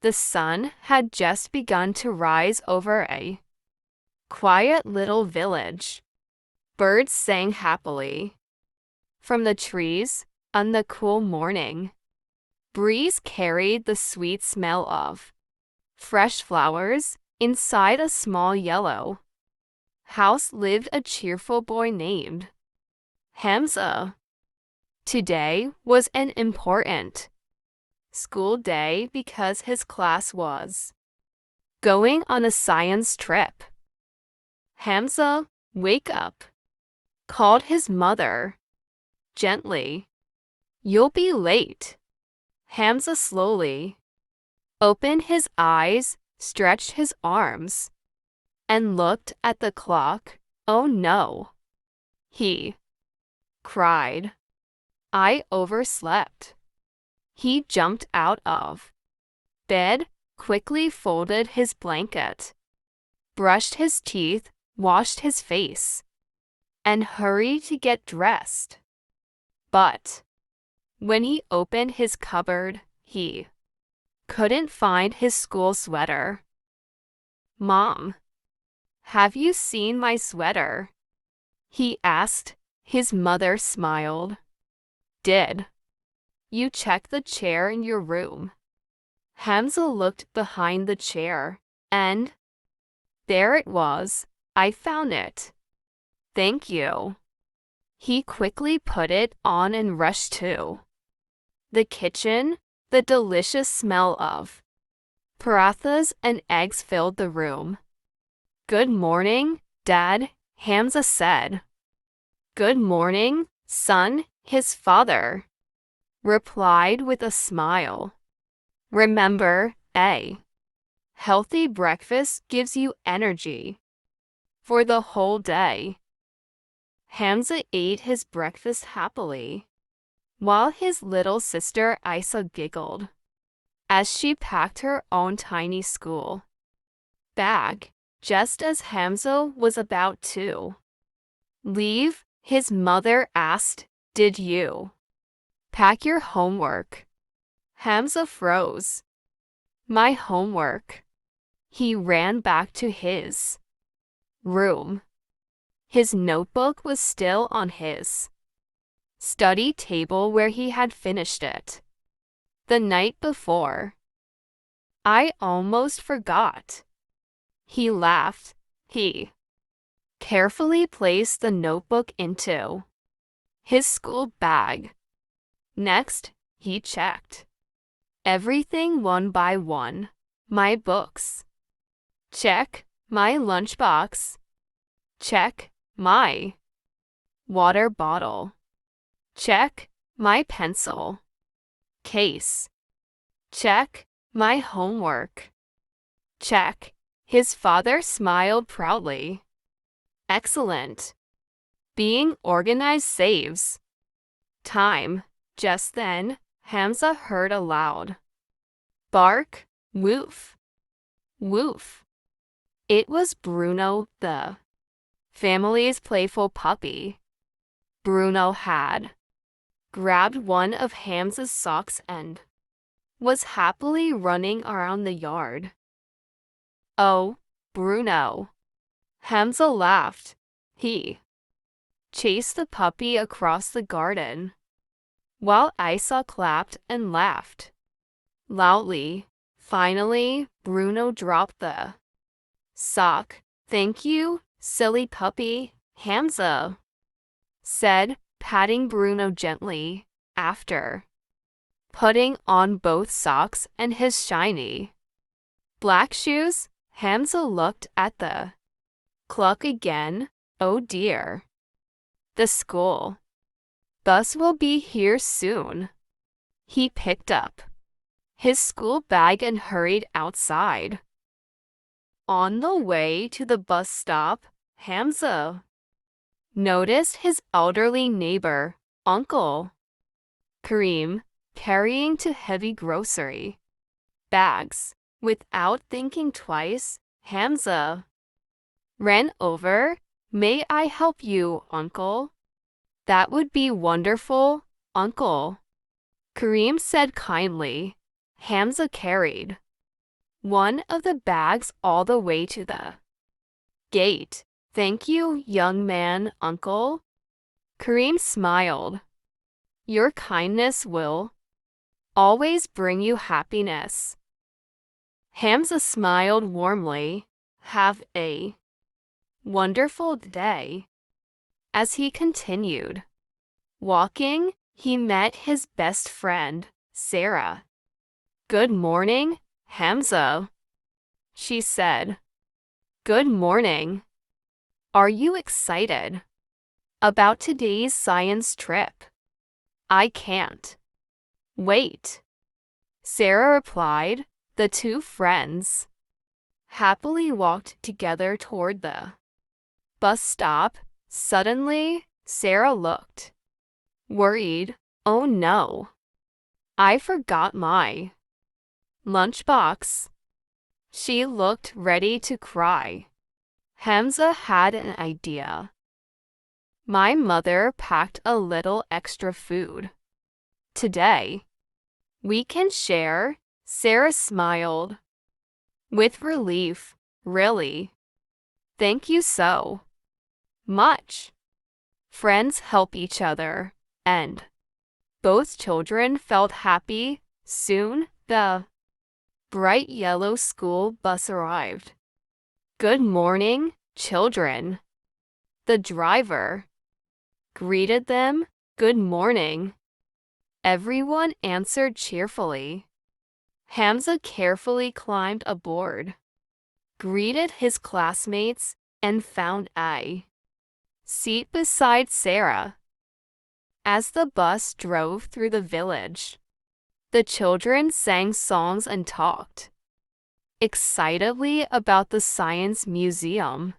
The sun had just begun to rise over a quiet little village. Birds sang happily from the trees on the cool morning. Breeze carried the sweet smell of fresh flowers. Inside a small yellow house lived a cheerful boy named Hamza. Today was an important school day because his class was going on a science trip. Hamza, wake up, called his mother gently. You'll be late. Hamza slowly opened his eyes, stretched his arms, and looked at the clock. Oh no, he cried. I overslept. He jumped out of bed, quickly folded his blanket, brushed his teeth, washed his face, and hurried to get dressed. But when he opened his cupboard, he couldn't find his school sweater. Mom, have you seen my sweater? He asked. His mother smiled. Did you check the chair in your room? Hamza looked behind the chair, and there it was. I found it. Thank you. He quickly put it on and rushed to the kitchen. The delicious smell of parathas and eggs filled the room. Good morning, Dad, Hamza said. Good morning, son, his father replied with a smile. Remember, a healthy breakfast gives you energy for the whole day. Hamza ate his breakfast happily, while his little sister Isa giggled as she packed her own tiny school bag. Just as Hamza was about to leave, his mother asked, Did you pack your homework? Hamza froze. My homework. He ran back to his room. His notebook was still on his study table where he had finished it the night before. I almost forgot. He laughed. He carefully placed the notebook into his school bag. Next, he checked everything one by one. My books. Check. My lunchbox. Check. My water bottle. Check. My pencil case. Check. My homework. Check. His father smiled proudly. Excellent. Being organized saves time. Just then, Hamza heard a loud bark. Woof. Woof. It was Bruno, the family's playful puppy. Bruno had grabbed one of Hamza's socks and was happily running around the yard. Oh, Bruno. Hamza laughed. He chased the puppy across the garden, while Isa clapped and laughed loudly. Finally, Bruno dropped the sock. Thank you, silly puppy, Hamza said, patting Bruno gently. After putting on both socks and his shiny black shoes, Hamza looked at the clock again. Oh dear. The school bus will be here soon. He picked up his school bag and hurried outside. On the way to the bus stop, Hamza noticed his elderly neighbor, Uncle Kareem, carrying two heavy grocery bags. Without thinking twice, Hamza ran over. May I help you, Uncle? That would be wonderful, Uncle Kareem said kindly. Hamza carried one of the bags all the way to the gate. Thank you, young man, uncle. Kareem smiled. Your kindness will always bring you happiness. Hamza smiled warmly. Have a wonderful day. As he continued walking, he met his best friend, Sarah. Good morning, Hamza, she said. Good morning. Are you excited about today's science trip? I can't wait, Sarah replied. The two friends happily walked together toward the bus stop. Suddenly, Sarah looked worried. Oh no, I forgot my lunchbox. She looked ready to cry. Hamza had an idea. My mother packed a little extra food today. We can share. Sarah smiled with relief. Really? Thank you so much. Friends help each other, and both children felt happy. Soon, the bright yellow school bus arrived. Good morning, children. The driver greeted them. Good morning. Everyone answered cheerfully. Hamza carefully climbed aboard, greeted his classmates, and found a seat beside Sarah. As the bus drove through the village, the children sang songs and talked excitedly about the science museum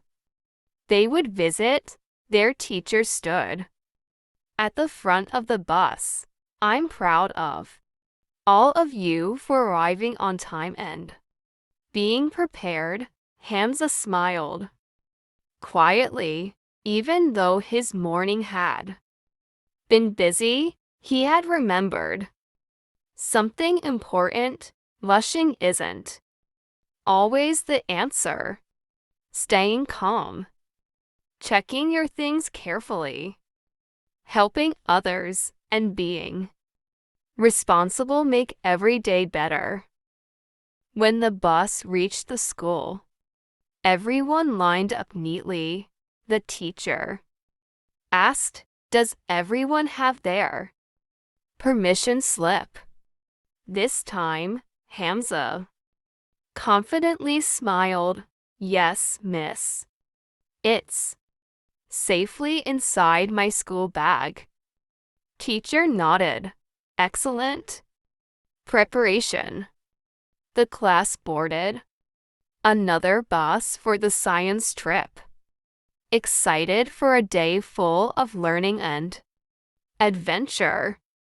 they would visit. Their teacher stood at the front of the bus. I'm proud of all of you for arriving on time and being prepared. Hamza smiled quietly. Even though his morning had been busy, he had remembered something important. Rushing isn't always the answer. Staying calm, checking your things carefully, helping others, and being responsible make every day better. When the bus reached the school, everyone lined up neatly. The teacher asked, Does everyone have their permission slip? This time, Hamza confidently smiled. Yes, miss. It's safely inside my school bag. Teacher nodded. Excellent preparation. The class boarded another bus for the science trip. Excited for a day full of learning and adventure.